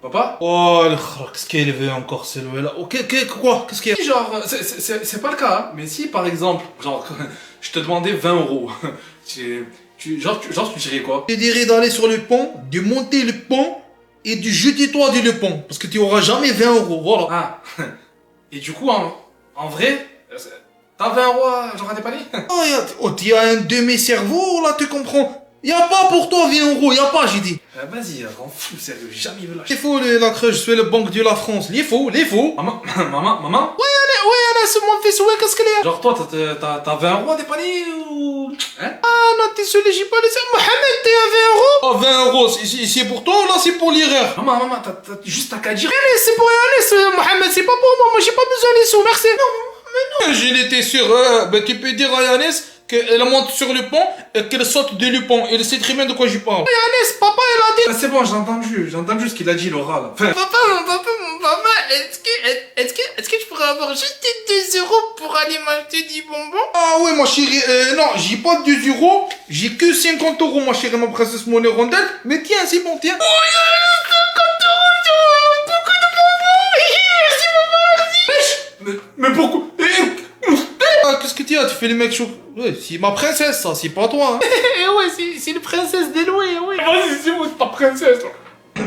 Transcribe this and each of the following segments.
Papa? Oh, qu'est-ce qu'il veut encore celui-là? Ok, quoi? Qu'est-ce qu'il y a? Genre, c'est pas le cas, hein. Mais si par exemple, genre, je te demandais 20 euros, tu dirais quoi? Je te dirais d'aller sur le pont, de monter le pont et de jeter toi du le pont. Parce que tu auras jamais 20 euros, voilà. Ah, et du coup, en vrai, t'as 20 euros genre à dépanner? Tu as un demi-cerveau, là, tu comprends? Y a pas pour toi 20 euros, y a pas, j'ai dit. Vas-y, rends fou, sérieux, jamais il veut Il lâcher. faut la crèche, je fais le banque de la France. Il faut. Maman? Ouais, c'est mon fils, ouais, qu'est-ce qu'il y a? Genre toi, t'as 20 euros à dépanner ou... Hein? Ah non, désolé, j'ai pas laissé. Mohamed, t'es à 20 euros? Oh, 20 euros, c'est pour toi ou là, c'est pour l'IRR? Maman, t'as juste à qu'à dire. Allez, c'est pour Yanis, Mohamed, c'est pas pour moi, j'ai pas besoin des sous, merci. Non, mais non. Je l'étais sûr, tu peux dire à Yanis qu'elle monte sur le pont et qu'elle saute de le pont. Elle sait très bien de quoi je parle. Yanis, papa, elle a dit. C'est bon, j'ai entendu ce qu'il a dit, Laura, là. Enfin, Papa, est-ce que je pourrais avoir juste 2 euros pour aller m'acheter du bonbon? Ah ouais, ma chérie, non, j'ai pas 2 euros, j'ai que 50 euros, ma chérie, ma princesse monnaie rondelle. Mais tiens, c'est bon, tiens. Oh, il y a 50 euros, beaucoup de bonbons. Merci, maman, merci. mais pourquoi? Ah, qu'est-ce que tu as? Tu fais le mec chaud. Ouais, c'est ma princesse, ça, c'est pas toi, hein. Ouais, c'est une princesse d'Eloué, oui. Vas-y, c'est moi, ta princesse, là.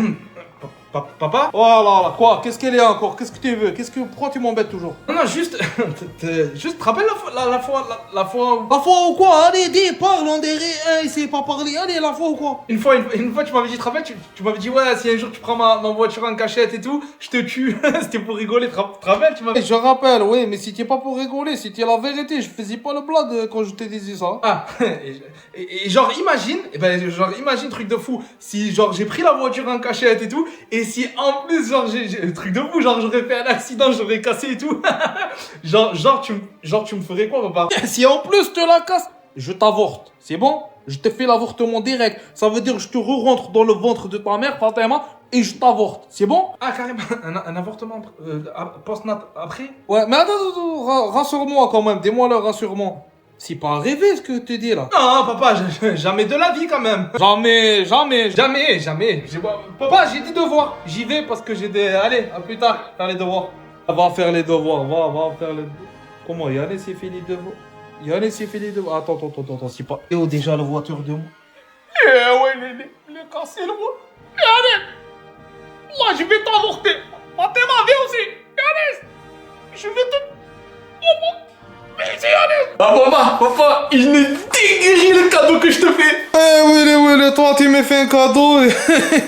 Papa? Oh là là, quoi? Qu'est-ce qu'elle est encore? Qu'est-ce que tu veux? Pourquoi tu m'embêtes toujours? Non, juste, juste, te rappelles la fois La fois ou quoi? Allez, dis, parle, on dirait, il sait pas parler. Allez, la fois ou quoi? Une fois, tu m'avais dit, tu te rappelles, tu m'avais dit, ouais, si un jour tu prends ma voiture en cachette et tout, je te tue. C'était pour rigoler, tu te rappelles, tu m'avais... Je rappelle, oui, mais c'était pas pour rigoler, c'était la vérité. Je faisais pas le blague quand je te disais ça. Ah, et genre, imagine, truc de fou, si, genre, j'ai pris la voiture en cachette et tout, et si, en plus, genre, j'ai truc de fou, genre, j'aurais fait un accident, j'aurais cassé et tout. genre, tu me ferais quoi, papa? Si en plus te la casse, je t'avorte, c'est bon? Je te fais l'avortement direct. Ça veut dire que je te re-rentre dans le ventre de ta mère, Fatima, et je t'avorte, c'est bon? Ah, carrément, un avortement post-nat après? Ouais, mais attends, rassure-moi quand même, dis-moi le rassure-moi. C'est pas rêvé ce que tu dis là. Non, papa, jamais de la vie quand même. Jamais. Jamais. Papa, j'ai des devoirs. J'y vais parce que j'ai des... Allez, à plus tard, faire les devoirs. Va faire les devoirs, va faire les... Comment Yannis il fait les devoirs? Attends, c'est pas... Et où déjà la voiture de moi? Ouais, le cassé, le moi. Allez, moi je vais t'avorter. Fatima, viens aussi. Yannis, je vais te... Mais c'est Yannis. Ah, papa, il est dégueulé le cadeau que je te fais. Oui, toi tu m'as fait un cadeau.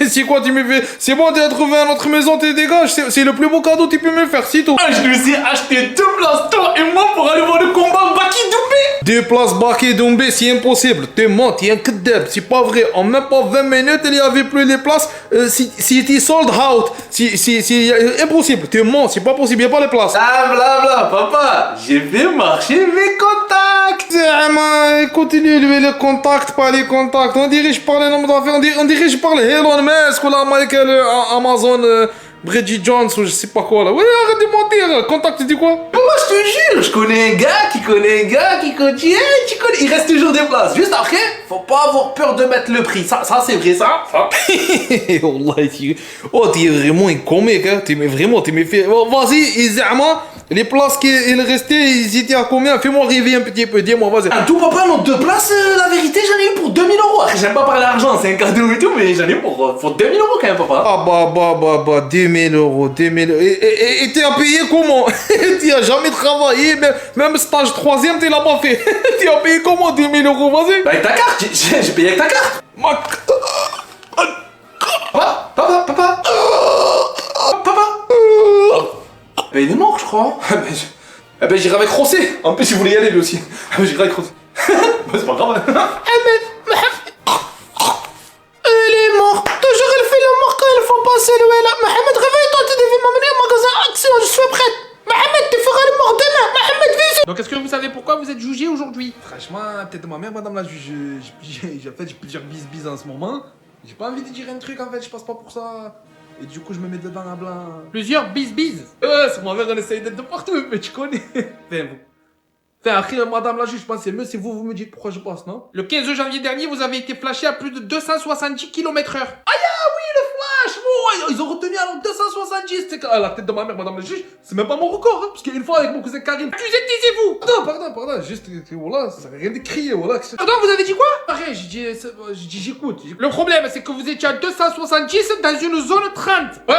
C'est quoi tu m'as fait? C'est bon, tu as trouvé une autre maison, tu dégages. C'est le plus beau cadeau que tu peux me faire, c'est tout. Ah, je nous ai acheté 2 places, toi et moi, pour aller voir le combat Baki Doumbé. 2 places Baki Doumbé, c'est impossible. Tu mens, tu es un kedeb, c'est pas vrai. En même pas 20 minutes, il y avait plus les places. C'était sold out. C'est impossible. Tu mens, c'est pas possible, il n'y a pas les places. Ah, blabla, papa, j'ai fait marcher mes contacts. Continue les contacts, pas les contacts. On dirait je parle un homme d'affaires, on dirait je parle Elon Musk ou la Michael Amazon, Bridget Jones ou je sais pas quoi là. Oui, arrête de mentir. Contact, tu dis quoi? Moi, je te jure, je connais un gars qui connaît un gars qui connaît... Tu connais... Il reste toujours des places. Juste après, faut pas avoir peur de mettre le prix. Ça c'est vrai, ça. Wallahi, oh, tu es vraiment un comique, hein. Tu m'as fait... Oh, vas-y, Izama, les places qui restaient, ils étaient à combien? Fais-moi rêver un petit peu, dis-moi, vas-y. En tout, papa, nos 2 places, la vérité, j'en ai eu pour 2000 euros. Après, j'aime pas parler d'argent, c'est un cadeau et tout, mais j'en ai eu pour 2000 euros quand même, papa. Ah bah, 2000 euros. Et t'es à payer comment? Tu as jamais travaillé, même stage 3ème, tu l'as pas fait. Tu as payé comment 2000 euros, vas-y? Bah, avec ta carte, j'ai payé avec ta carte. Papa. Bah, il est mort, je crois. Eh ben, j'irai avec Rosé. En plus, il voulait y aller, lui aussi. J'irai avec Rosé. Bah, c'est pas grave. Elle est morte. Toujours elle fait le mort quand il faut passer le là. Mohamed, réveille-toi, tu devais m'amener au magasin Action, je suis prête. Mohamed, tu feras le mort demain. Mohamed, viens. Donc, est-ce que vous savez pourquoi vous êtes jugé aujourd'hui? Franchement, peut-être ma mère, madame la juge. J'ai plusieurs bis en ce moment. J'ai pas envie de dire un truc en fait, je passe pas pour ça. Et du coup, je me mets dedans à blanc. Plusieurs bis. C'est ma mère, elle essaye d'être de partout, mais tu connais. Enfin, après, madame la juge, je pense que c'est mieux si vous me dites pourquoi je passe, non? Le 15 janvier dernier, vous avez été flashé à plus de 270 km/h. Aïe, oui, le flash, ils ont retenu alors 270. C'est à la tête de ma mère, madame le juge, c'est même pas mon record, hein, parce qu'une fois avec mon cousin Karim. Accusé, taisez-vous. Pardon, juste, voilà, ça n'a rien de crier, voilà. Pardon, vous avez dit quoi? Rien, j'ai dit, j'écoute. Le problème, c'est que vous étiez à 270 dans une zone 30. Ouais,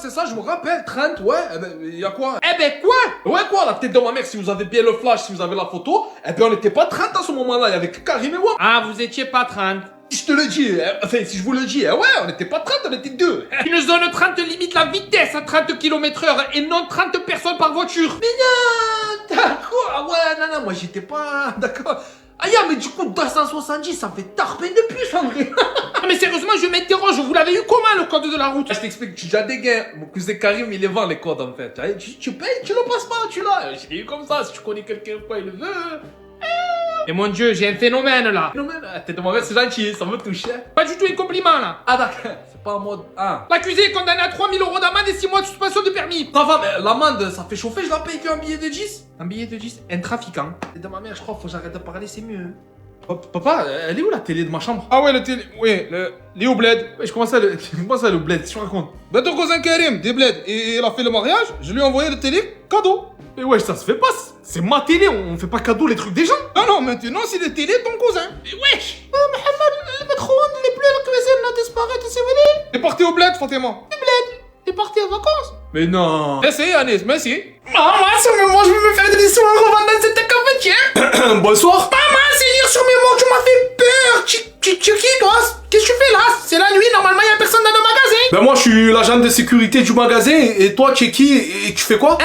c'est ça, je me rappelle, 30, ouais, eh ben, y a quoi? Eh ben quoi? Ouais, quoi, la tête de ma mère, si vous avez bien le flash, si vous avez la photo, eh ben, on n'était pas 30 à ce moment-là, il y avait que Karim et moi. Ah, vous étiez pas 30. Si je te le dis, enfin, si je vous le dis, ouais, on n'était pas 30, on était 2. Une zone 30 limite la vitesse à 30 km/h et non 30 personnes par voiture. Mais non, d'accord, ah ouais, non, moi j'étais pas, d'accord. Ah, mais du coup, 270, ça fait tarpé de plus, en vrai. Non, mais sérieusement, je m'interroge, vous l'avez eu comment le code de la route? Je t'explique, tu as des gains. Mon cousin Karim, il les vend les codes, en fait. Tu payes, tu le passes pas, tu l'as. Je l'ai eu comme ça, si tu connais quelqu'un, quoi, il le veut. Et mon Dieu, j'ai un phénomène là. Non, mais tête de ma mère, c'est gentil, ça me touche. Hein. Pas du tout un compliment là. Ah, d'accord, c'est pas en mode. Ah. L'accusé est condamné à 3000 € d'amende et 6 mois de suspension de permis. Ça va, mais l'amende, ça fait chauffer, je la paye qu'un billet de 10. Un billet de 10, un trafiquant. Tête de ma mère, je crois, faut que j'arrête de parler, c'est mieux. Papa, elle est où la télé de ma chambre? Ah ouais, la télé. Oui, Léo Bled. Ouais, comment ça le bled, je te raconte. Bah, ton cousin Karim, des Bled, et il a fait le mariage, je lui ai envoyé la télé cadeau. Mais ouais, ça se fait pas, c'est ma télé, on fait pas cadeau les trucs des gens. Non, maintenant, c'est la télé de ton cousin. Mais wesh. Mohamed, le micro-ondes, il est plus à la cuisine, là, disparaît, c'est vrai. T'es parti au Bled, Fatima. T'es parti en vacances? Mais non. Merci, Anis, merci. Ah, moi, sur mes mots, je vais me faire des histoires en vendant cette cafetière. Bonsoir. Maman, c'est dire sur mes mots, tu m'as fait peur. Tu qui, toi? Qu'est-ce que tu fais là? C'est la nuit, normalement, il y a personne dans le magasin. Ben moi, je suis l'agent de sécurité du magasin, et toi, tu es qui, et tu fais quoi?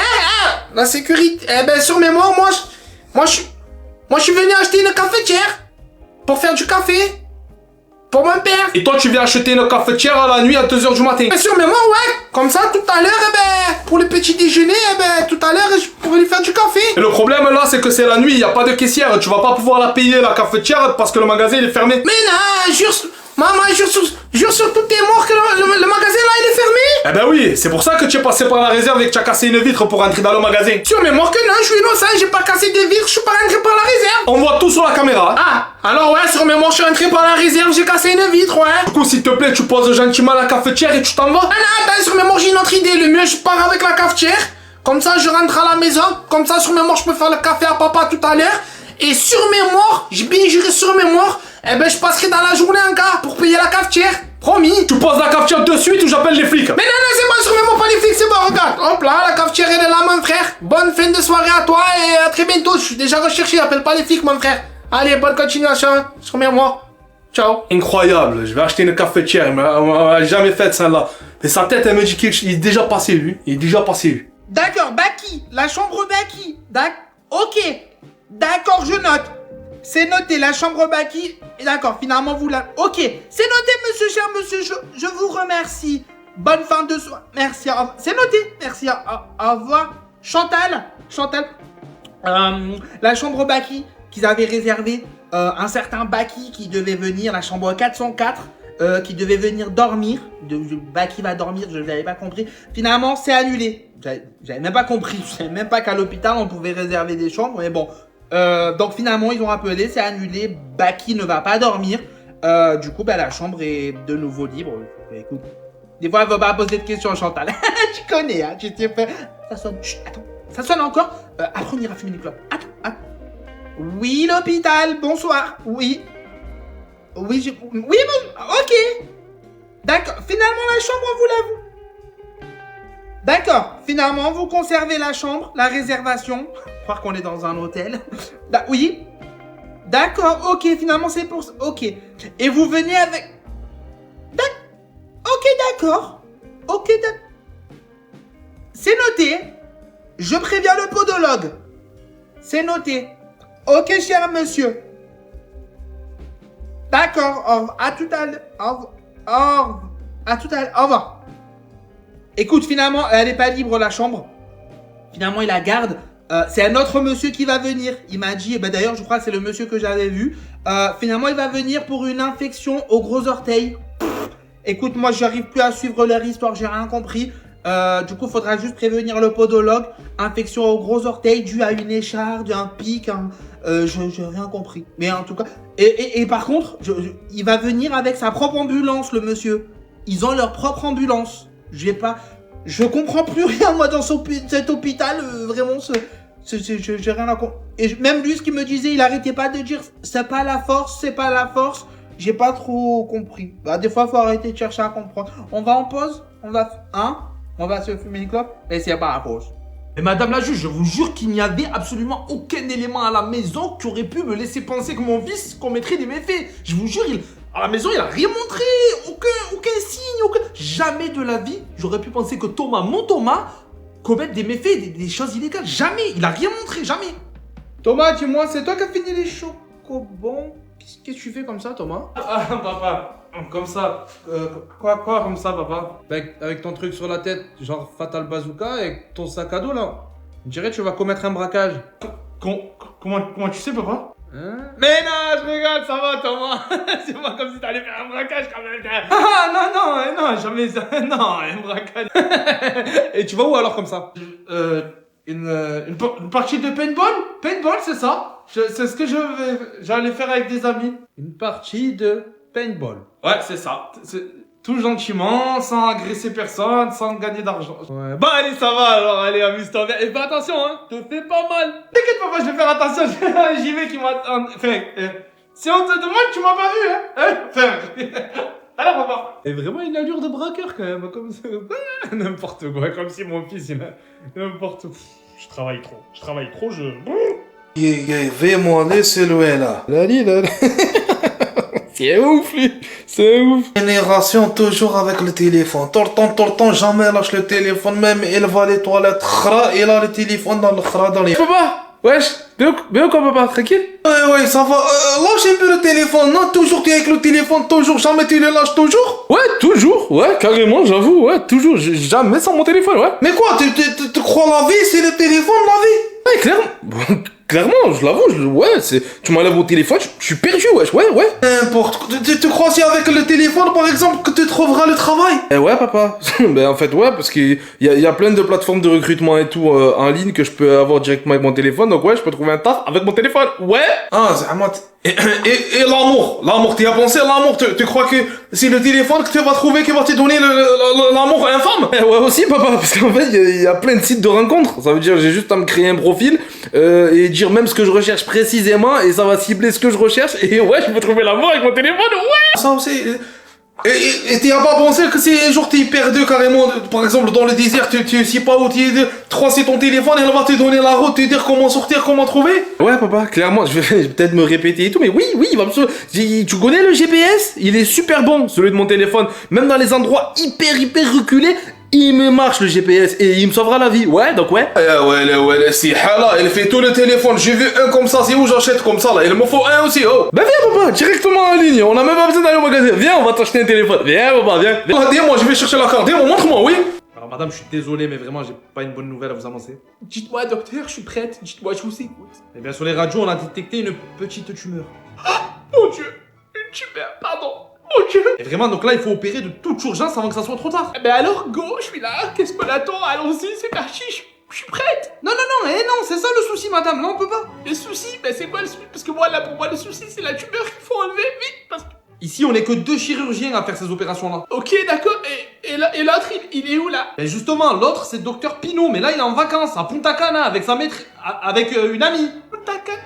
La sécurité. Eh ben, sur mes mots, moi, je suis venu acheter une cafetière pour faire du café. Pour mon père. Et toi, tu viens acheter une cafetière à la nuit à 2h du matin. Bien sûr, mais moi, ouais. Comme ça, tout à l'heure, eh ben, pour le petit déjeuner, eh ben, tout à l'heure, je pourrais lui faire du café. Et le problème là, c'est que c'est la nuit, il y a pas de caissière. Tu vas pas pouvoir la payer, la cafetière, parce que le magasin, il est fermé. Mais non, maman, jure sur tous tes morts que le magasin, là, il est fermé. Eh ben oui, c'est pour ça que tu es passé par la réserve et que tu as cassé une vitre pour rentrer dans le magasin. Sur mes morts que non, je suis innocent, j'ai pas cassé des vitres, je suis pas rentré par la réserve. On voit tout sur la caméra. Ah, alors ouais, sur mes morts, je suis rentré par la réserve, j'ai cassé une vitre, ouais. Du coup, s'il te plaît, tu poses gentiment la cafetière et tu t'en vas. Ah non, attends, sur mes morts, j'ai une autre idée. Le mieux, je pars avec la cafetière. Comme ça, je rentre à la maison. Comme ça, sur mes morts, je peux faire le café à papa tout à l'heure. Et sur mes morts, j'ai bien juré sur mes morts, eh ben, je passerai dans la journée en cas pour payer la cafetière. Promis. Tu poses la cafetière de suite ou j'appelle les flics. Mais non, c'est pas sur mes morts, pas les flics, c'est bon, regarde. Hop là, la cafetière, elle est là, mon frère. Bonne fin de soirée à toi et à très bientôt. Je suis déjà recherché, appelle pas les flics, mon frère. Allez, bonne continuation sur mes morts. Ciao. Incroyable, je vais acheter une cafetière, mais on m'a jamais fait ça là. Mais sa tête, elle me dit qu'il est déjà passé, lui. Il est déjà passé, lui. D'accord, Baki, la chambre Baki. Ok. D'accord, je note. C'est noté, la chambre Baki. D'accord, finalement, vous la... Ok, c'est noté, monsieur, cher monsieur. Je vous remercie. Bonne fin de soirée. Merci. C'est noté. Merci. Au revoir. Chantal. La chambre Baki qu'ils avaient réservé. Un certain Baki qui devait venir, la chambre 404. Qui devait venir dormir. Baki va dormir, je n'avais pas compris. Finalement, c'est annulé. J'avais même pas compris. Je savais même pas qu'à l'hôpital, on pouvait réserver des chambres. Mais bon. Donc finalement, ils ont appelé, c'est annulé. Baki ne va pas dormir. Du coup, la chambre est de nouveau libre. Écoute, des fois, elle va pas poser de questions, Chantal. Tu connais, hein. Tu t'es fait... Ça sonne. Chut, attends. Ça sonne encore. Après, on ira fumer une clope. Attends. Oui, l'hôpital. Bonsoir. Oui. Oui, bon, ok. D'accord. Finalement, la chambre, vous l'avez. D'accord. Finalement, vous conservez la chambre, la réservation. Croire qu'on est dans un hôtel. Oui. D'accord. Ok. Finalement, c'est pour ça. Ok. Et vous venez avec. Ok, d'accord. C'est noté. Je préviens le podologue. C'est noté. Ok, cher monsieur. D'accord, à tout à l'heure. À tout à l'heure. Au revoir. Écoute, finalement, elle n'est pas libre, la chambre. Finalement, il la garde. C'est un autre monsieur qui va venir. Il m'a dit, d'ailleurs, je crois que c'est le monsieur que j'avais vu. Finalement, il va venir pour une infection au gros orteil. Écoute, moi, j'arrive plus à suivre leur histoire, j'ai rien compris. Du coup, il faudra juste prévenir le podologue. Infection au gros orteil due à une écharde, un pic, j'ai rien compris. Mais en tout cas... Et par contre, il va venir avec sa propre ambulance, le monsieur. Ils ont leur propre ambulance. Je vais pas... Je comprends plus rien, moi, dans cet hôpital. Vraiment, j'ai rien à comprendre. Et même lui, ce qu'il me disait, il arrêtait pas de dire c'est pas la force, c'est pas la force. J'ai pas trop compris. Bah, des fois, faut arrêter de chercher à comprendre. On va en pause. On va se fumer une clope. Et c'est pas la pause. Et madame la juge, je vous jure qu'il n'y avait absolument aucun élément à la maison qui aurait pu me laisser penser que mon fils commettrait des méfaits. Je vous jure, à la maison, il a rien montré. Aucun signe, Jamais de la vie, j'aurais pu penser que mon Thomas, commette des méfaits, des choses illégales. Jamais. Il a rien montré, jamais. Thomas, dis-moi, c'est toi qui as fini les chocobons? Qu'est-ce que tu fais comme ça, Thomas? Ah, papa. Comme ça. Quoi, comme ça, papa? Avec ton truc sur la tête, genre Fatal Bazooka, et ton sac à dos là. On dirait que tu vas commettre un braquage. Comment tu sais, papa? Hein? Mais non, je rigole, ça va, Thomas. C'est pas comme si t'allais faire un braquage quand même. Ah, non, jamais ça. Non, un braquage. Et tu vas où alors comme ça? Une partie de paintball? Paintball, c'est ça. C'est ce que j'allais faire avec des amis. Une partie de paintball. Ouais, c'est ça. Tout gentiment, sans agresser personne, sans gagner d'argent. Ouais. Bah allez, ça va alors, allez, amuse-toi bien. Et fais attention, hein, te fais pas mal. T'inquiète papa, je vais faire attention. J'y vais qui m'attend. Enfin, si on te demande, tu m'as pas vu, hein? Enfin, alors papa. Et vraiment une allure de braqueur quand même, comme ça. N'importe quoi, comme si mon fils il a n'importe où. Je travaille trop, je... Vais-moi laisser le là. Là. C'est ouf, lui. C'est ouf. Génération toujours avec le téléphone. Tout le temps, jamais lâche le téléphone. Même elle va les toilettes, il a le téléphone dans le khra, dans les... Papa, wesh, bien quoi, papa, tranquille? Ouais, ça va. Lâche un peu le téléphone. Non, toujours tu es avec le téléphone, toujours. Jamais tu le lâches, toujours. Ouais, toujours, ouais, carrément, j'avoue, ouais, toujours. Jamais sans mon téléphone, ouais. Mais quoi, tu crois la vie, c'est le téléphone, la vie? Ouais, clairement. Clairement, je l'avoue, ouais, tu m'enlèves mon téléphone, je suis perdu, wesh, ouais. N'importe quoi. Tu crois si avec le téléphone, par exemple, que tu trouveras le travail? Ouais, papa. Ben, en fait, ouais, parce qu'il y a plein de plateformes de recrutement et tout en ligne que je peux avoir directement avec mon téléphone, donc ouais, je peux trouver un taf avec mon téléphone, ouais. Ah, c'est à moi. Et l'amour, tu as pensé à l'amour, tu crois que c'est le téléphone que tu vas trouver qui va te donner l'amour infâme? Ouais, aussi, papa, parce qu'en fait, il y a plein de sites de rencontres. Ça veut dire, j'ai juste à me créer un profil et dire même ce que je recherche précisément et ça va cibler ce que je recherche. Et ouais, je peux trouver l'amour avec mon téléphone, ouais! Ça aussi. Et tu as pas pensé que si un jour t'es perdu carrément, par exemple dans le désert, tu sais pas où tu es, c'est ton téléphone, elle va te donner la route, te dire comment sortir, comment trouver? Ouais, papa, clairement, je vais peut-être me répéter et tout, mais oui, il va me... Tu connais le GPS? Il est super bon, celui de mon téléphone. Même dans les endroits hyper reculés, il me marche le GPS et il me sauvera la vie. Ouais, donc ouais. Ouais, c'est hala, elle fait tout le téléphone. J'ai vu un comme ça, c'est où j'achète comme ça là? Il me faut un aussi, oh. Bah viens papa, directement en ligne, on a même pas besoin d'aller au magasin. Viens, on va t'acheter un téléphone. Viens papa, viens. Ah, dis-moi, je vais chercher la carte. Dis-moi, montre-moi, oui. Alors madame, je suis désolé, mais vraiment, j'ai pas une bonne nouvelle à vous annoncer. Dites-moi, docteur, je suis prête. Dites-moi, je vous écoute. Eh bien, sur les radios, on a détecté une petite tumeur. Mon Dieu, une tumeur, pardon. Mon Dieu. Et vraiment, donc là, il faut opérer de toute urgence avant que ça soit trop tard. Eh ben alors, go, je suis là. Qu'est-ce qu'on attend? Allons-y, c'est parti. Je suis prête. Non, c'est ça le souci, madame. Là, on peut pas. Le souci, ben c'est quoi le souci? Parce que moi, là, pour moi, le souci, c'est la tumeur qu'il faut enlever vite. Parce que... Ici, on est que 2 chirurgiens à faire ces opérations-là. Ok, d'accord. Et l'autre, il est où, là? Et justement, l'autre, c'est docteur Pinot. Mais là, il est en vacances à Punta Cana avec sa maîtresse, avec une amie. Punta Cana.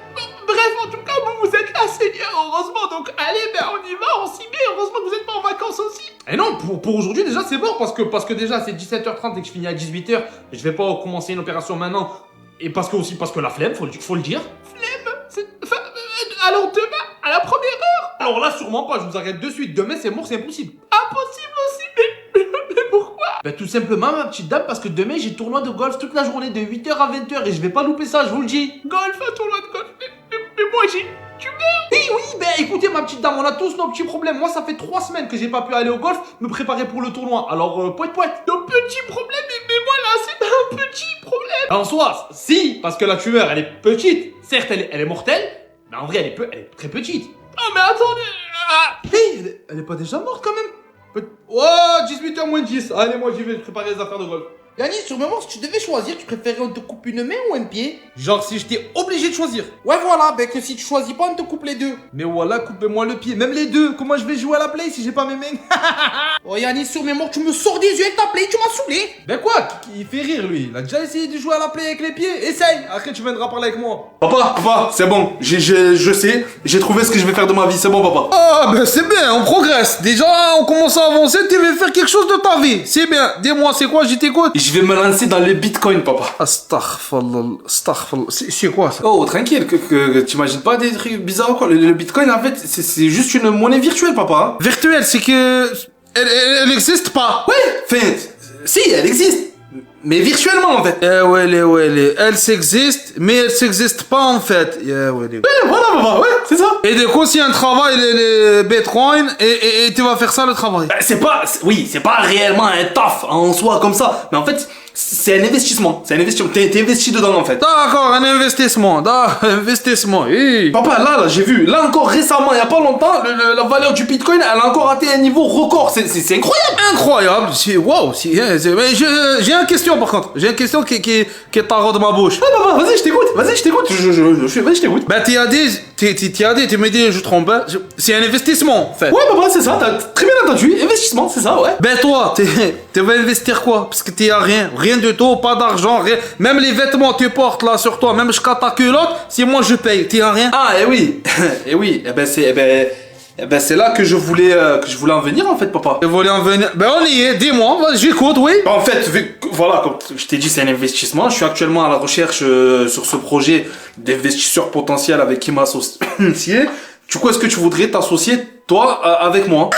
Bref, en tout cas, vous êtes là, Seigneur, heureusement. Donc, allez, ben on y va, on s'y met. Heureusement que vous êtes pas en vacances aussi. Et non, pour aujourd'hui, déjà, c'est mort. Parce que déjà, c'est 17h30 et que je finis à 18h. Et je vais pas commencer une opération maintenant. Et parce que la flemme, faut le dire. Flemme? Enfin, alors demain, à la première heure? Alors là, sûrement pas, je vous arrête de suite. Demain, c'est mort, c'est impossible. Impossible aussi, mais pourquoi? Ben tout simplement, ma petite dame, parce que demain, j'ai tournoi de golf toute la journée de 8h à 20h et je vais pas louper ça, je vous le dis. Golf, un tournoi de golf, mais moi j'ai... Tu meurs? Oui, ben écoutez, ma petite dame, on a tous nos petits problèmes. Moi, ça fait 3 semaines que j'ai pas pu aller au golf, me préparer pour le tournoi. Alors, poète. Nos petits problèmes, mais moi là, c'est pas un petit problème. En soi, si, parce que la tumeur, elle est petite. Certes, elle est mortelle, mais en vrai, elle est très petite. Oh, mais attendez... Hey, elle est pas déjà morte quand même? Oh, 18h moins 10. Allez, moi j'y vais préparer les affaires de golf. Yannis, sur le moment, si tu devais choisir, tu préférais on te coupe une main ou un pied? Genre si j'étais obligé de choisir. Ouais, voilà, ben que si tu choisis pas, on te coupe les deux. Mais voilà, coupez-moi le pied. Même les deux. Comment je vais jouer à la play si j'ai pas mes mains? Oh Yannis, sur mémoire, tu me sors des yeux avec ta play, tu m'as saoulé. Ben quoi? Il fait rire lui. Il a déjà essayé de jouer à la play avec les pieds. Essaye. Après tu viendras parler avec moi. Papa, c'est bon. Je sais. J'ai trouvé ce que je vais faire de ma vie. C'est bon, papa. Ah ben c'est bien, on progresse. Déjà on commence à avancer. Tu veux faire quelque chose de ta vie. C'est bien. Dis-moi c'est quoi, je t'écoute. Je vais me lancer dans le bitcoin, papa. Astaghfirullah. C'est quoi ça? Oh, tranquille, que t'imagines pas des trucs bizarres ou quoi. Le bitcoin, en fait, c'est juste une monnaie virtuelle, papa. Virtuel, c'est que... Elle existe pas. Ouais, enfin, si, elle existe. Mais virtuellement, en fait. Elle s'existe, mais elle s'existe pas en fait. Ouais, voilà, papa, ouais, c'est ça. Et du coup, si un travail, les Bitcoin, et tu vas faire ça le travail. Oui, c'est pas réellement un taf en soi comme ça. Mais en fait, c'est un investissement. C'est un investissement. T'es investi dedans, en fait. D'accord, un investissement. Investissement. Hey. Papa, là, j'ai vu. Là encore récemment, il y a pas longtemps, la valeur du bitcoin, elle a encore atteint un niveau record. C'est incroyable. Incroyable. Mais j'ai une question par contre. J'ai une question qui taraude ma bouche. Ouais, papa, vas-y, je t'écoute. Vas-y, je t'écoute. Vas-y, je t'écoute. Bah, tu me dis, je trompe. Hein. C'est un investissement, en fait. Ouais, papa, c'est ça. T'as très bien entendu. Investissement, c'est ça, ouais. Ben toi, tu vas investir quoi? Parce que tu as rien du tout, pas d'argent, rien. Même les vêtements que tu portes là sur toi, même jusqu'à ta culotte, c'est moi je paye. Tu as rien? Ah, eh oui. Eh oui. Eh ben, c'est là que je voulais en venir, en fait, papa. Tu voulais en venir? Ben on y est, dis-moi, j'écoute, oui. En fait, voilà, comme je t'ai dit, c'est un investissement. Je suis actuellement à la recherche sur ce projet d'investisseurs potentiels avec qui m'associer. Du coup, est-ce que tu voudrais t'associer, toi, avec moi?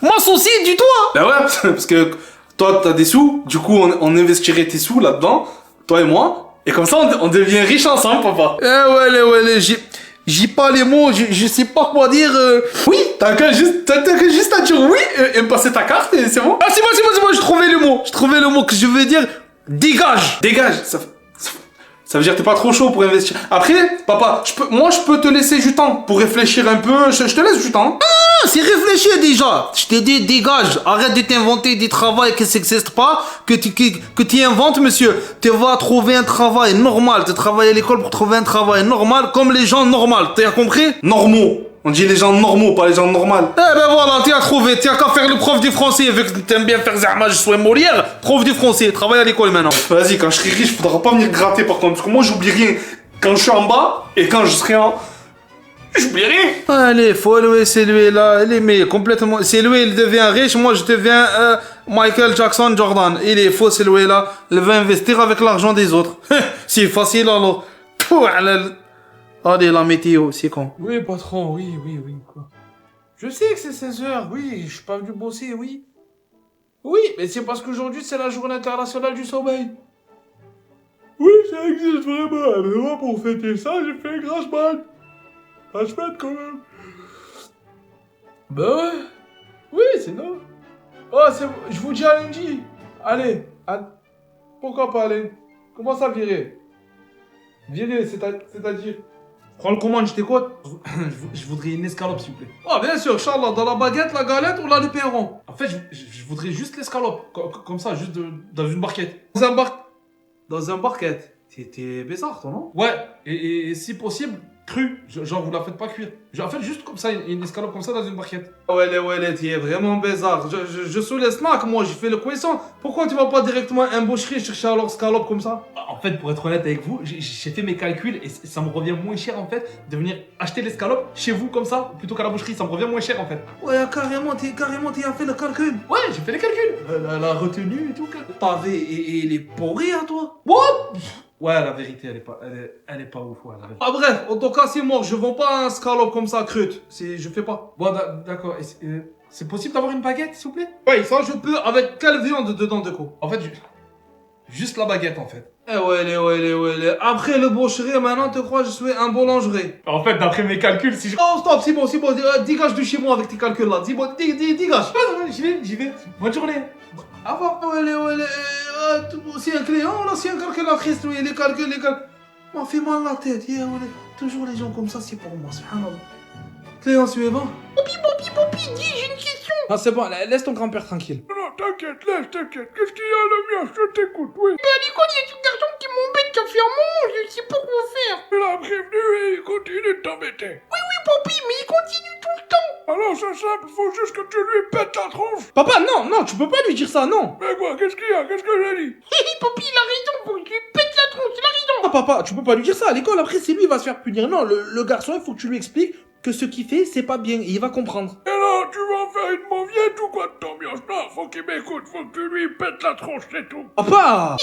M'associer du tout, hein. Ben ouais, parce que toi, t'as des sous. Du coup, on investirait tes sous là-dedans, toi et moi. Et comme ça, on devient riches ensemble, papa. J'ai pas les mots, je sais pas quoi dire. Oui, t'as qu'à juste à dire oui et me passer ta carte et c'est bon. Ah, c'est moi, j'ai trouvé le mot que je veux dire. Dégage. Dégage, ça veut dire que t'es pas trop chaud pour investir. Après, papa, je peux te laisser du temps pour réfléchir un peu. Je te laisse du temps. Ah, c'est réfléchir déjà. Je t'ai dit dégage. Arrête de t'inventer des travails qui n'existent pas, que tu inventes, monsieur. Tu vas trouver un travail normal. Tu travailles à l'école pour trouver un travail normal comme les gens normaux. Tu as compris? Normaux. On dit les gens normaux, pas les gens normaux. Eh ben voilà, tu as trouvé. Tu as qu'à faire le prof du français. Vu que t'aimes bien faire Zahma, je sois Molière. Prof du français. Travaille à l'école maintenant. Vas-y, quand je serai riche, faudra pas venir gratter par contre. Parce que moi, j'oublie rien. Quand je suis en bas et quand je serai en... J'oublie rien. Allez, faut louer, c'est lui là. Il est mais complètement. C'est lui, il devient riche. Moi, je deviens Michael Jackson Jordan. Il est faux, c'est lui là. Il va investir avec l'argent des autres. C'est facile alors. Allez, la météo, c'est con. Oui, patron, oui, quoi. Je sais que c'est 16h, oui, je suis pas venu bosser, oui. Oui, mais c'est parce qu'aujourd'hui, c'est la journée internationale du sommeil. Oui, ça existe vraiment, mais moi, pour fêter ça, j'ai fait un crash mat. Crash mat, quand même. Bah ouais. Oui, c'est non. Oh, c'est... Je vous dis à lundi. Allez, pourquoi pas aller? Comment ça virer? Virer, c'est-à-dire... Prends le commande, je t'écoute. Je voudrais une escalope, s'il vous plaît. Ah, bien sûr, Inch'Allah, dans la baguette, la galette ou là, le pain rond. En fait, je voudrais juste l'escalope. Comme ça, juste dans une barquette. Dans un barquette. T'es bizarre, toi, non? Ouais, et si possible, cru. Genre, vous la faites pas cuire. En fait, juste comme ça, une escalope comme ça dans une barquette. Ouais, t'es vraiment bizarre. Je suis le snack, moi, j'ai fait le cuisson. Pourquoi tu vas pas directement à un boucherie chercher alors escalope comme ça? En fait, pour être honnête avec vous, j'ai fait mes calculs et ça me revient moins cher en fait de venir acheter l'escalope chez vous comme ça plutôt qu'à la boucherie. Ça me revient moins cher en fait. Ouais, carrément, tu as fait le calcul. Ouais, j'ai fait les calculs. La retenue et tout. T'avais et les pourris à toi. What? Ouais, la vérité, elle est pas ouf. Ouais, la vérité. Ah bref, en tout cas, c'est mort. Je vends pas un scalope comme ça, crute. Je fais pas. Bon, d'accord. C'est possible d'avoir une baguette, s'il vous plaît? Ouais, ça, je peux. Avec quelle viande dedans, de coup? En fait, juste la baguette, en fait. Ouais. Après le boucherie, maintenant, tu crois que je suis un boulanger? En fait, d'après mes calculs, si je... Oh, stop, c'est bon. Dégage de chez moi avec tes calculs, là. Dis-moi, dégage. J'y vais. Bonne journée. Au revoir. C'est un client, là, c'est un calculatrice, lui, les calculs. M'a fait mal la tête. Toujours les gens comme ça, c'est pour moi, subhanallah. Client suivant. Popi, dis, j'ai une question. Ah, c'est bon, laisse ton grand-père tranquille. Non, t'inquiète, t'inquiète. Qu'est-ce qu'il y a, le mien? Je t'écoute, oui. Mais à l'école, il y a ce garçon qui m'embête, qui a fait un moment, je ne sais pas quoi faire. Il a prévenu et il continue de t'embêter. Oui, papy, mais il continue tout le temps. Alors c'est simple, faut juste que tu lui pètes la tronche. Papa, non, tu peux pas lui dire ça, non. Mais quoi, qu'est-ce qu'il y a? Qu'est-ce que j'ai dit? Papy, il a raison, faut que je lui pète la tronche, il a raison. Ah, papa, tu peux pas lui dire ça à l'école, après c'est lui qui va se faire punir. Non, le garçon, il faut que tu lui expliques que ce qu'il fait, c'est pas bien, et il va comprendre. Et là, tu vas en faire une mauviette ou quoi de ton mioche? Non, faut qu'il m'écoute, faut que tu lui pètes la tronche, c'est tout. Papa.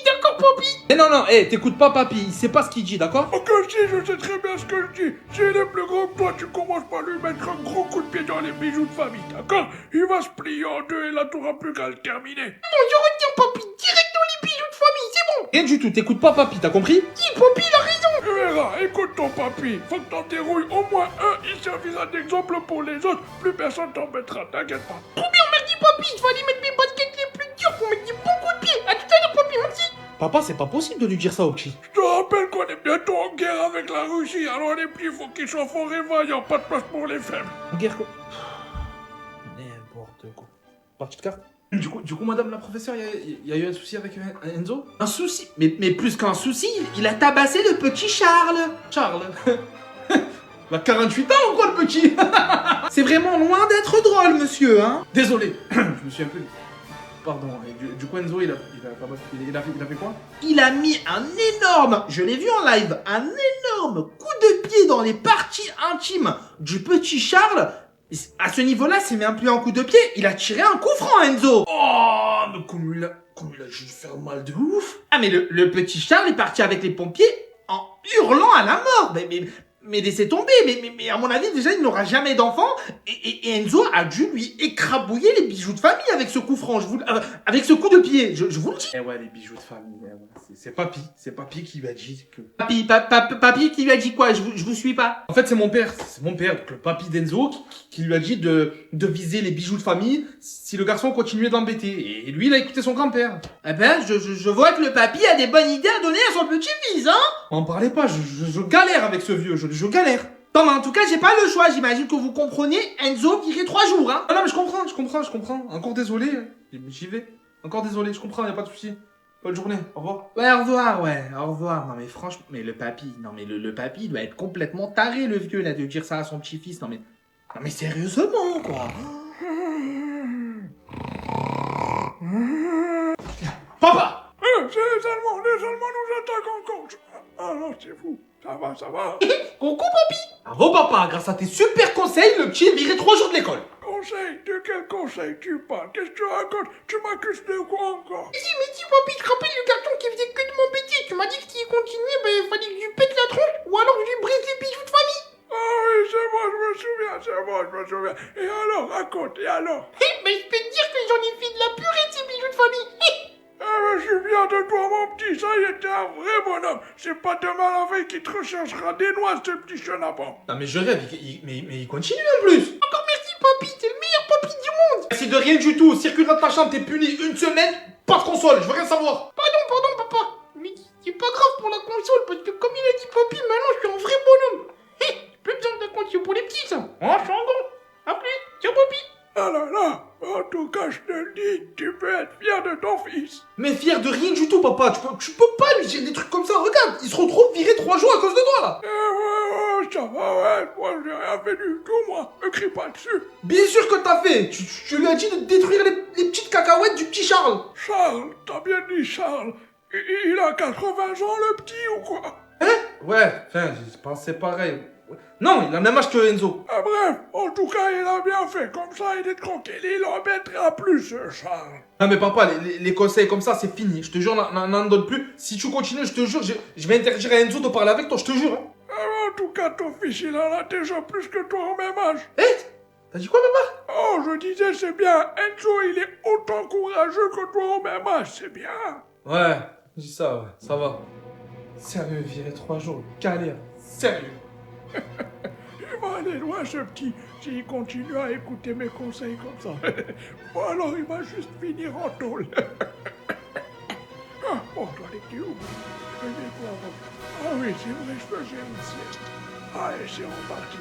D'accord, papy. Eh non, t'écoutes pas papy, il sait pas ce qu'il dit, d'accord? Ok, si, je sais très bien ce que je dis. S'il est plus grand que toi, tu commences par lui mettre un gros coup de pied dans les bijoux de famille, d'accord? Il va se plier en deux et là, t'auras plus qu'à le terminer. Bon, je retiens, papy, direct dans les bijoux de famille, c'est bon. Rien du tout, t'écoutes pas papy, t'as compris? Si, papy, il a raison. Tu verras, écoute ton papy. Faut que t'en dérouilles au moins un, il servira d'exemple pour les autres. Plus personne t'embêtera, t'inquiète pas. Trop bien, merci, papy. Je vais aller mettre mes baskets les plus dures pour mettre des bons coups de pied. À tout à l'heure, papy, merci. Papa, c'est pas possible de lui dire ça au petit. Je te rappelle qu'on est bientôt en guerre avec la Russie, alors les petits, faut qu'ils soient forts et vaillants, pas de place pour les faibles. Guerre quoi? N'importe quoi. Partie de carte. Du coup, madame la professeure, il y a eu un souci avec Enzo? Un souci, mais plus qu'un souci, il a tabassé le petit Charles. Charles. Il a 48 ans ou quoi, le petit? C'est vraiment loin d'être drôle, monsieur, hein. Désolé, je me suis un peu... Pardon, et du coup Enzo, il a fait quoi? Il a mis un énorme, je l'ai vu en live, un énorme coup de pied dans les parties intimes du petit Charles. À ce niveau-là, c'est même plus un coup de pied, il a tiré un coup franc, Enzo. Oh, mais comme il a dû faire mal de ouf. Ah, mais le petit Charles est parti avec les pompiers en hurlant à la mort. Mais laissez tomber, mais à mon avis, déjà, il n'aura jamais d'enfant. Et Enzo a dû lui écrabouiller les bijoux de famille avec ce coup franc, avec ce coup de pied, je vous le dis. Eh ouais, les bijoux de famille, ouais. C'est papy qui lui a dit que... Papy qui lui a dit quoi? Je vous suis pas. En fait, c'est mon père, donc le papy d'Enzo, qui lui a dit de viser les bijoux de famille si le garçon continuait de l'embêter. Et lui, il a écouté son grand-père. Eh ben, je vois que le papy a des bonnes idées à donner à son petit-fils, hein. M'en parlez pas, je galère avec ce vieux, je galère. Non, mais en tout cas, j'ai pas le choix. J'imagine que vous comprenez. Enzo viré 3 jours, hein. Ah non, mais je comprends. Encore désolé, j'y vais. Encore désolé, je comprends, y a pas de souci. Bonne journée, au revoir. Ouais, au revoir. Non, mais franchement, mais le papy, le papy, il doit être complètement taré, le vieux, là, de dire ça à son petit-fils. Non, mais sérieusement, quoi. Papa! C'est les Allemands nous attaquent encore. Ah non, c'est fou. Ça va. Coucou, papy. Bravo, papa, grâce à tes super conseils, le petit est viré 3 jours de l'école. Conseil? De quel conseil tu parles? Qu'est-ce que tu racontes? Tu m'accuses de quoi encore? Mais si, papy, je te rappelle le garçon qui faisait que de m'embêter. Tu m'as dit que s'il continuait, ben, il fallait que je lui pète la tronche ou alors que je lui brise les bijoux de famille. Ah oui, c'est moi, je me souviens. Et alors, raconte, et alors? Ben, je peux te dire que j'en ai fait de la purée de ces bijoux de famille. Ah mais je suis fier de toi, mon petit, ça y est, t'es un vrai bonhomme. C'est pas demain la veille qui te recherchera des noix, ce petit chenapan. Non, mais je rêve, mais il continue en plus. Encore merci, papy, t'es le meilleur papy du monde. C'est de rien du tout, circule dans ta chambre, t'es puni 1 semaine, pas de console, je veux rien savoir. Pardon, papa. Mais c'est pas grave pour la console, parce que comme il a dit papy, maintenant je suis un vrai bonhomme. Plus besoin de console pour les petits, ça. Oh, je suis un grand. A plus, ciao, papy. Ah là là, en tout cas, je te le dis, tu peux être fier de ton fils. Mais fier de rien du tout, papa, tu peux pas lui dire des trucs comme ça, regarde, il se retrouve viré 3 jours à cause de toi, là. Ouais, ça va, ouais, moi j'ai rien fait du tout, moi, me crie pas dessus. Bien sûr que t'as fait, tu lui as dit de détruire les petites cacahuètes du petit Charles. Charles, t'as bien dit Charles. Il a 80 ans, le petit, ou quoi? Ouais, enfin, je pensais pareil. Non, il a le même âge que Enzo. Ah bref, en tout cas, il a bien fait, comme ça, il est tranquille, il embêtera plus, ce Charles. Non mais papa, les conseils comme ça, c'est fini. Je te jure, n'en donne plus. Si tu continues, je te jure, je vais interdire à Enzo de parler avec toi, je te jure. Hein. Ah, mais en tout cas, ton fils, il en a déjà plus que toi au même âge. T'as dit quoi, papa? Oh, je disais, c'est bien, Enzo, il est autant courageux que toi au même âge, c'est bien. Ouais, je dis ça, ouais, ça va. Sérieux, virer 3 jours, galère, sérieux. Il va aller loin, ce petit, s'il continue à écouter mes conseils comme ça. Bon, alors, il va juste finir en tôle. Ah, bon, toi, les petits, je vais voir. Ah oui, c'est vrai, je faisais une sieste. Allez, c'est reparti.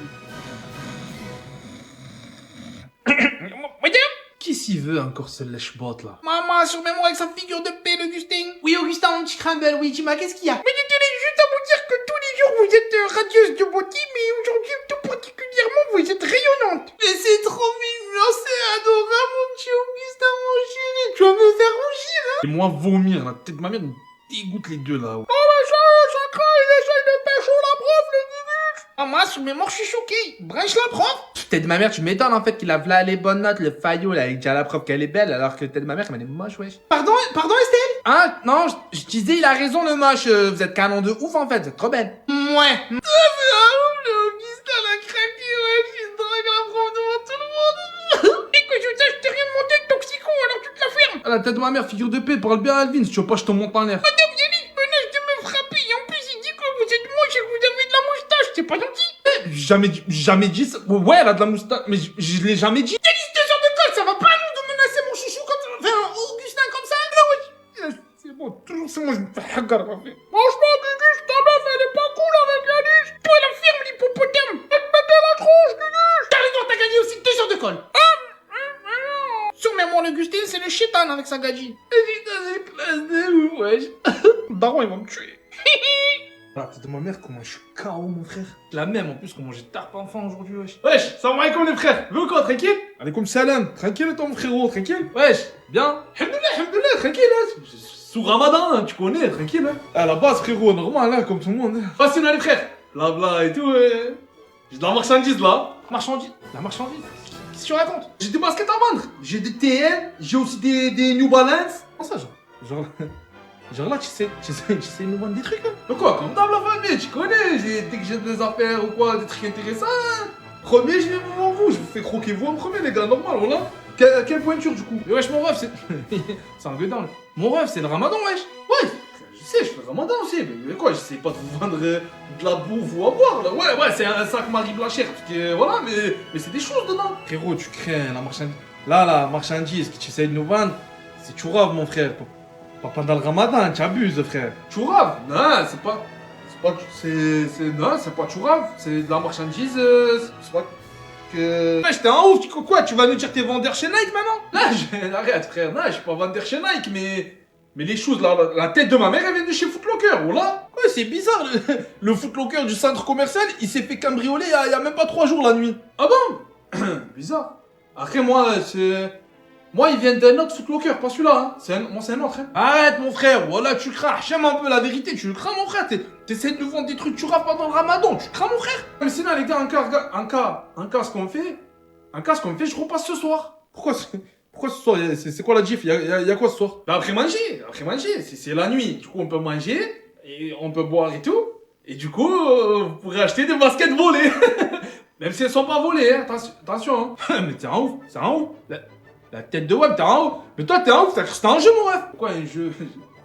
qu'il veut encore ce lèche-botte là? Maman, sur mémoire avec sa figure de paix, Augustin. Oui, Augustin, mon petit crumble, oui, dis-moi, qu'est-ce qu'il y a? Mais je tenais juste à vous dire que tous les jours vous êtes radieuse de beauté, mais aujourd'hui tout particulièrement vous êtes rayonnante. Mais c'est trop mignon, c'est adorable, mon petit Augustin, mon chéri. Tu vas me faire rougir, hein? Et moi vomir, la tête de ma mère me dégoûte les deux là. Il essaye de pécho la prof, le gugus. Maman, sur mémoire, je suis choqué. Branche la prof. Tête de ma mère, tu m'étonnes en fait qu'il a v'là les bonnes notes, le faillot là, il dit à la prof qu'elle est belle, alors que tête de ma mère, elle est moche, wesh. Pardon Estelle? Hein? Non, je disais, il a raison le moche, vous êtes canon de ouf en fait, vous êtes trop belle. Ouais. Augustin l'a craqué, wesh, il drague la prof devant tout le monde. Et que je sache, je t'ai rien demandé de toxico, alors tu te la fermes. À la tête de ma mère, figure de paix, parle bien à Alvin, si tu veux pas, je te monte en l'air. Madame Yanis menace de me frapper, et en plus il dit que vous êtes moche et que vous avez de la moustache, c'est pas gentil. Jamais dit ça. Ouais, elle a de la moustache, mais je l'ai jamais dit. Yanis, 2 heures de colle, ça va pas nous de menacer mon chouchou comme ça. Enfin, Augustin comme ça. Non, ouais. C'est bon, toujours c'est moi, je me fais hagar, ma fille. Franchement, Gugus, ta meuf, elle est pas cool avec Yanis. Toi, la ferme, l'hippopotame. Elle te met la tronche, Gugus. T'as raison, t'as gagné aussi 2 heures de colle. Sur mémoire, Augustin, c'est le chétan avec sa gadji. Putain, j'ai classe de ouf, wesh. Daron, il va me tuer. La tête de ma mère, comment je suis KO, mon frère. La même, en plus, comment j'ai tarpe enfant aujourd'hui, wesh. Wesh, salam alaikum les frères. Veux quoi, tranquille? Alaikum salam. Tranquille, ton frérot, tranquille. Wesh, bien. Alhamdoulilah, tranquille, hein. Sous Ramadan, hein, tu connais, tranquille, hein. À la base, frérot, normal, hein, comme tout le monde. Facile, les frères. Blabla et tout, j'ai de la marchandise, là. Marchandise? La marchandise? Qu'est-ce que tu racontes? J'ai des baskets à vendre. J'ai des TN, j'ai aussi des New Balance. Comment ça, genre là, tu sais de nous vendre des trucs, hein. Mais quoi, comme dans la famille, tu connais, dès que j'ai des affaires ou quoi, des trucs intéressants, hein. Premier, je viens devant vous, je vous fais croquer vous en premier, les gars, normal, voilà. Quelle pointure, du coup? Mais wesh, mon ref, c'est... c'est un gueudin, là. Mon ref, c'est le ramadan, wesh. Ouais, je sais, je fais le ramadan aussi, mais quoi, j'essaie pas de vous vendre de la bouffe ou à boire, là. Ouais, c'est un sac Marie Blachère, parce que, voilà, mais c'est des choses dedans. Frérot, tu crains la marchandise. Là, la marchandise que tu essayes de nous vendre, c'est chourave, mon frère. Pas pendant le ramadan, tu abuses, frère. Chourave? Non, c'est pas chourave, c'est de la marchandise, c'est pas que... Wesh, t'es un ouf, quoi, tu vas nous dire que t'es vendeur chez Nike maintenant? Là, arrête, frère, non, je suis pas vendeur chez Nike, mais les choses, la tête de ma mère, elle vient de chez Footlocker, voilà. Ouais, c'est bizarre, le Footlocker du centre commercial, il s'est fait cambrioler il y a même pas 3 jours la nuit. Ah bon? Bizarre. Après, moi, il vient d'un autre Footlocker, pas celui-là, hein. Moi, c'est un autre, hein. Arrête, mon frère, voilà, tu crains. J'aime un peu la vérité, tu le crains, mon frère. T'essaies de nous vendre des trucs, tu raves pendant le ramadan, tu crains, mon frère. Mais sinon, les gars, en cas, ce qu'on fait, je repasse ce soir. Pourquoi ce soir, c'est quoi la gif? Y a quoi ce soir? Bah, après manger, c'est la nuit. Du coup, on peut manger, et on peut boire et tout. Et du coup, vous pourrez acheter des baskets volées. Même si elles sont pas volées, hein. Attention, hein. Mais t'es un ouf, c'est un ouf. La tête de web, t'es un ouf. Mais toi, t'es un ouf, t'as cru que c'était un jeu, mon ref. Quoi, un jeu? Je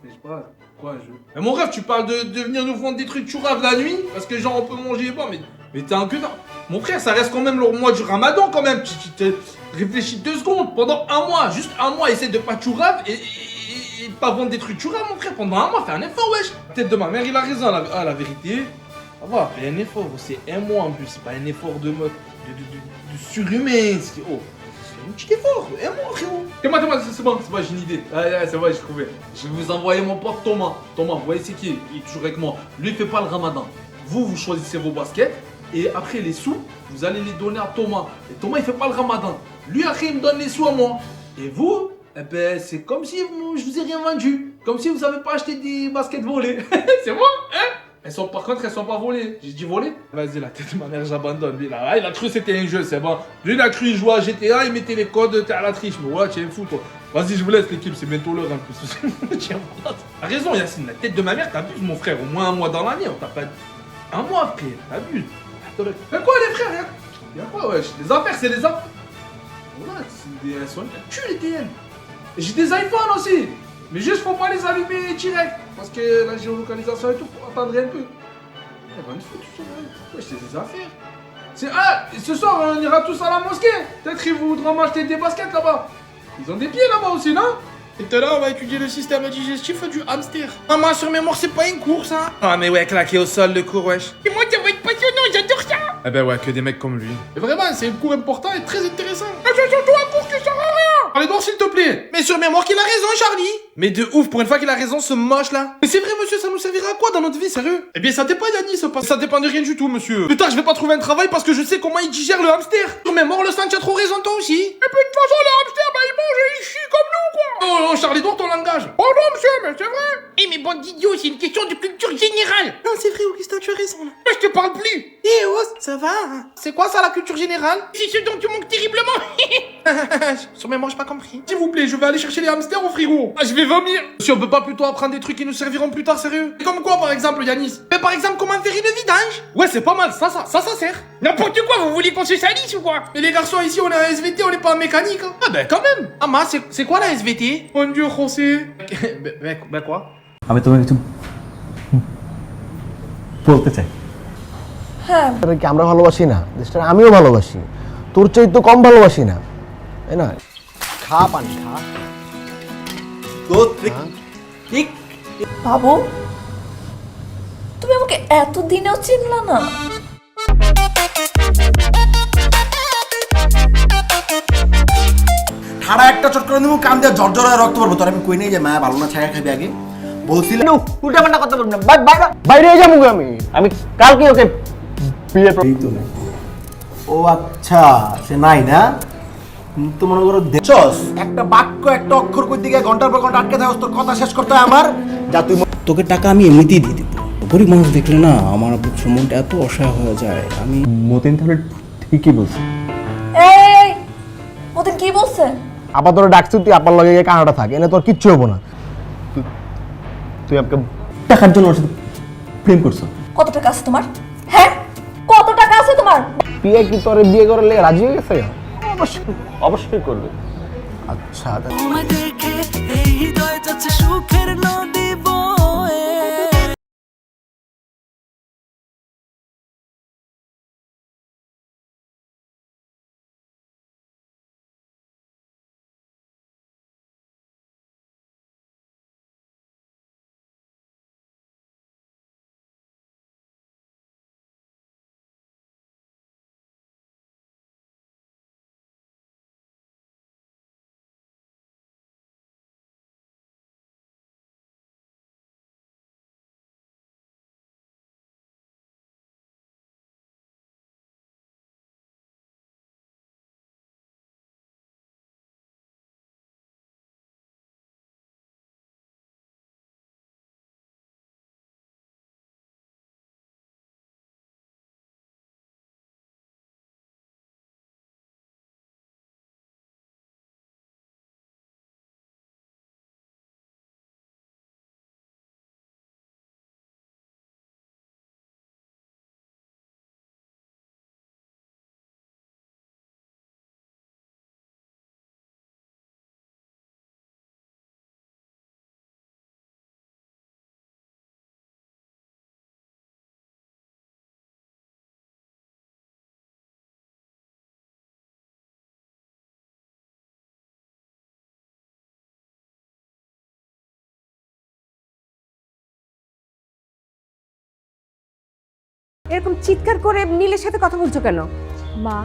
sais pas. Quoi, un jeu? Mais mon ref, tu parles de venir nous vendre des trucs, tu raves la nuit, parce que genre on peut manger et boire, mais t'es un que d'un. Mon frère, ça reste quand même le mois du ramadan, quand même. Tu réfléchis 2 secondes. Pendant un mois, juste un mois, essaie de pas chourave et de pas vendre des trucs chourave, mon frère. Pendant un mois, fais un effort, wesh. Tête de ma mère, il a raison, la vérité. Ça va, fais un effort, c'est un mois en plus, c'est pas un effort de surhumain. Oh, c'est un petit effort, un mois, frérot. Thomas, c'est bon, j'ai une idée. C'est bon, j'ai trouvé. Je vais vous envoyer mon pote Thomas. Thomas, vous voyez c'est qui? Il est toujours avec moi. Lui, il fait pas le ramadan. Vous choisissez vos baskets. Et après les sous, vous allez les donner à Thomas. Et Thomas, il fait pas le ramadan. Lui, après, il me donne les sous à moi. Et vous, eh ben, c'est comme si je vous ai rien vendu. Comme si vous avez pas acheté des baskets volées. C'est bon, hein? Par contre, elles sont pas volées. J'ai dit volées? Vas-y, la tête de ma mère, j'abandonne. Lui, là, il a cru que c'était un jeu, c'est bon. Lui, il a cru jouer à GTA, il mettait les codes, t'es à la triche. Mais voilà, tu es fou, toi. Vas-y, je vous laisse l'équipe, c'est bientôt l'heure en plus. Tiens, t'as raison, Yacine, la tête de ma mère, t'abuses, mon frère. Au moins un mois dans l'année, on t'a pas dit. Un mois, frère, t'abuses. Mais quoi, les frères? Y'a quoi, wesh? Les affaires, c'est les affaires. Voilà, c'est des SON. Tue les TN. Et j'ai des iPhones aussi. Mais juste, faut pas les allumer direct. Parce que la géolocalisation et tout, faut attendre un peu. Eh ben, il faut tout ça, ouais, c'est des affaires. Ce soir, on ira tous à la mosquée. Peut-être ils voudront m'acheter des baskets là-bas. Ils ont des pieds là-bas aussi, non? Et tout à l'heure, on va étudier le système digestif du hamster. Maman, sur mémoire, c'est pas une course, hein. Ah, mais ouais, claqué au sol, le cours, wesh. Et moi, ça va être passionnant, j'adore ça. Eh ben ouais, que des mecs comme lui. Mais vraiment, c'est un cours important et très intéressant. Attention, toi, un cours qui sert à rien. Allez donc s'il te plaît. Mais sur mémoire qu'il a raison, Charlie. Mais de ouf, pour une fois qu'il a raison, ce moche là. Mais c'est vrai, monsieur, ça nous servira à quoi dans notre vie, sérieux? Eh bien, ça dépend, Yannis, ça dépend de rien du tout, monsieur. Plus tard, je vais pas trouver un travail parce que je sais comment il digère le hamster. Sur mémoire, le sang, tu as trop raison, toi aussi. Et puis de toute façon, le hamster, bah, il mange et il chie comme nous, quoi. Oh, Charlie, donc ton langage. Oh non, monsieur, mais c'est vrai. Eh, mais bon d'idiot, c'est une question de culture générale. Non, c'est vrai, Augustin, tu as raison, là. Mais je te parle plus. Eh, oh, ça va hein. C'est quoi ça, la culture générale? C'est ce dont tu manques terriblement. Sur mémoire, j'ai pas compris. S'il vous plaît, je vais aller chercher les hamsters au frigo. Ah, je vais vomir. Si on peut pas plutôt apprendre des trucs qui nous serviront plus tard, sérieux? Comme quoi, par exemple, Yanis? Mais par exemple, comment faire une vidange? Ouais, c'est pas mal, ça sert. N'importe quoi, vous voulez qu'on se salisse ou quoi? Mais les garçons, ici, on est en SVT, on est pas en mécanique. Hein. Ah ben quand même. Ah, ma, c'est quoi la SVT? Mon Dieu, José. Ben quoi? আমি তোমাকে কিছু বলতে চাই কি আমরা ভালোবাসি না দেশটা আমিও ভালোবাসি তোর চাইতে কম ভালোবাসি না তাই না খা পানি খা বাবু তুমি আমাকে এতদিনেও চিনলা না? ঠাড়া একটা চট করে দেবো কান দিয়ে জর্জর হয়ে রক্ত পড়বো তোর আমি কই নেই যে মা ভালো না ছায়া খাবি আগে বলছিলাম উল্টা পাল্টা কথা বলবি না বাইরে যাবো আমি কালকে ওকে বিয়ে ও আচ্ছা সে নাই না তো মনে করো দেখছস একটা বাক্য একটা অক্ষর কই দিকে ঘন্টার পর ঘন্টা আটকে থাকস তোর কথা শেষ করতে হয় আমার যা তুই তোকে টাকা আমি এমনিতেই দিয়ে দিব গরিব মানুষ দেখলে না আমার সম্বন্ধে এত অসহায় হয়ে যায় আমি মতিন তাহলে ঠিকই বলছি এই মতিন কি বলছে? আপা তোর ডাকছি তুই আপার লগে গিয়ে কানাডা থাক এনে তোর কিচ্ছু হবো না তুই আমাকে টাকার জন্য ওর সাথে প্রেম করছো কত টাকা আছে তোমার? হ্যাঁ কত টাকা আছে তোমার? বিয়ে কি তোরে বিয়ে করে লেগে রাজি হয়ে গেছে অবশ্যই অবশ্যই করবে আচ্ছা এরকম চিৎকার করে নীলের সাথে কথা বলছো কেন? মা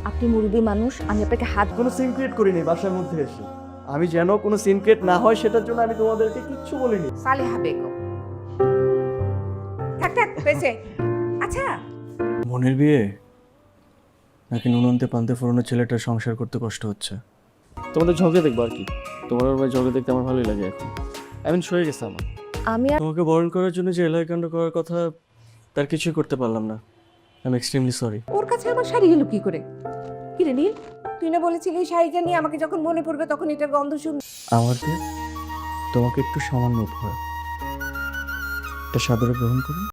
আপনি মুরব্বী মানুষ, আমি আপনাকে হাত কোনো সিন ক্রিয়েট করিনি বাসার মধ্যে এসে আমি যেন কোনো সিন ক্রিয়েট না হয় সেটার জন্য আমি তোমাদেরকে কিচ্ছু বলিনি সালেহা বেগম থাক হয়েছে। আচ্ছা মনের বিয়ে নাকি নুনন্তে পান্তে ফোরনের ছেলেটার সংসার করতে কষ্ট হচ্ছে? তোমাদের ঝগড়া দেখবো আর কি, তোমার ভাই ঝগড়া দেখতে আমার ভালোই লাগে এখন। এমন সয়ে গেছে আমার। আমি তোমাকে বরণ করার জন্য যে এলাকাণ্ড করার কথা তার কিছুই করতে পারলাম না। I am extremely sorry. ওর কাছে আমার শাড়ি গেল কি করে? কি রে নীল, তুই না বলেছিলি শাড়িটা নিয়ে আমাকে যখন মনে পড়বে তখন এটার গন্ধ শুন। আমার তোমাকে একটু সামান্য উপহার, এটা সাদরে গ্রহণ করুন।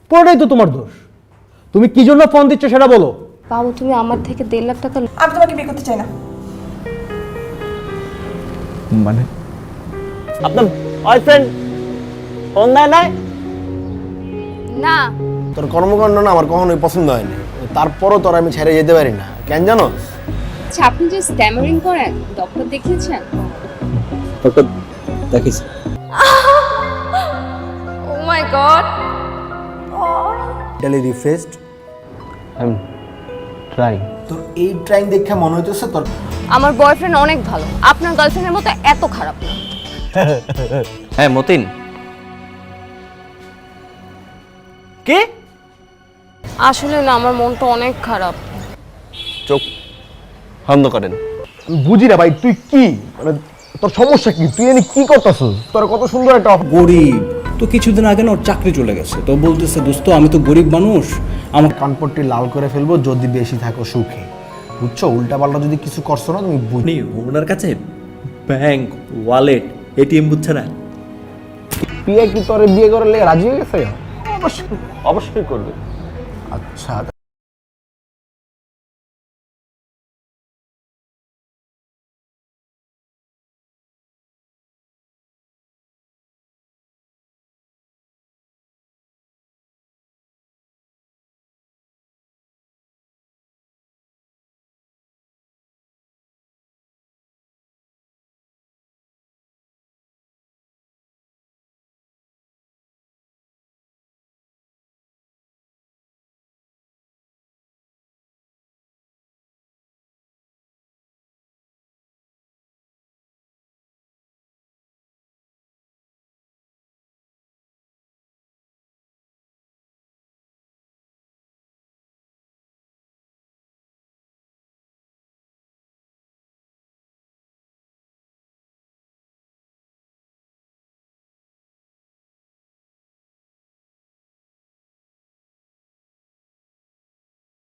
পুরোটাই তো তোমার দোষ। তুমি কি জন্য ফোন দিচ্ছ সেটা বলো। বাবু তুমি আমার থেকে 1.5 লাখ টাকা আমি তোমাকে বিয়ে করতে চাই না। মানে আপনার বয়ফ্রেন্ড ফোন দেয় নাই? না। তোর কর্মকাণ্ড না আমার কখনোই পছন্দ হয়নি, তারপরও তোর আমি ছেড়ে যেতে পারি না। কেন জানো? আচ্ছা আপনি যে স্ট্যামারিং করেন ডক্টর দেখিয়েছেন? ডক্টর দেখিস ও মাই গড। Mentally refreshed. ট্রাই। তোর এই ট্রাইং দেখে মনে হইতেছে তোর আমার বয়ফ্রেন্ড অনেক ভালো, আপনার গার্লফ্রেন্ডের মতো এত খারাপ না। হ্যাঁ মতিন, কি? আসলে না আমার মনটা অনেক খারাপ। চোখ বন্ধ করেন। আমি বুঝি না ভাই, তুই কি মানে তোর সমস্যা কি? তুই এনে কি করতেছিস? তোর কত সুন্দর একটা গরিব তো কিছুদিন আগে না ওর চাকরি চলে গেছে, তো বলতেছে দোস্ত আমি তো গরিব মানুষ, আমার কানপট্টি লাল করে ফেলবো যদি বেশি থাকো সুখে। বুঝছো? উল্টা পাল্টা যদি কিছু করছো না তুমি বুঝি। ওনার কাছে ব্যাংক, ওয়ালেট, এটিএম বুঝছে না। পিয়া কি তোরে বিয়ে করে রাজি হয়ে গেছে? অবশ্যই অবশ্যই করবে। আচ্ছা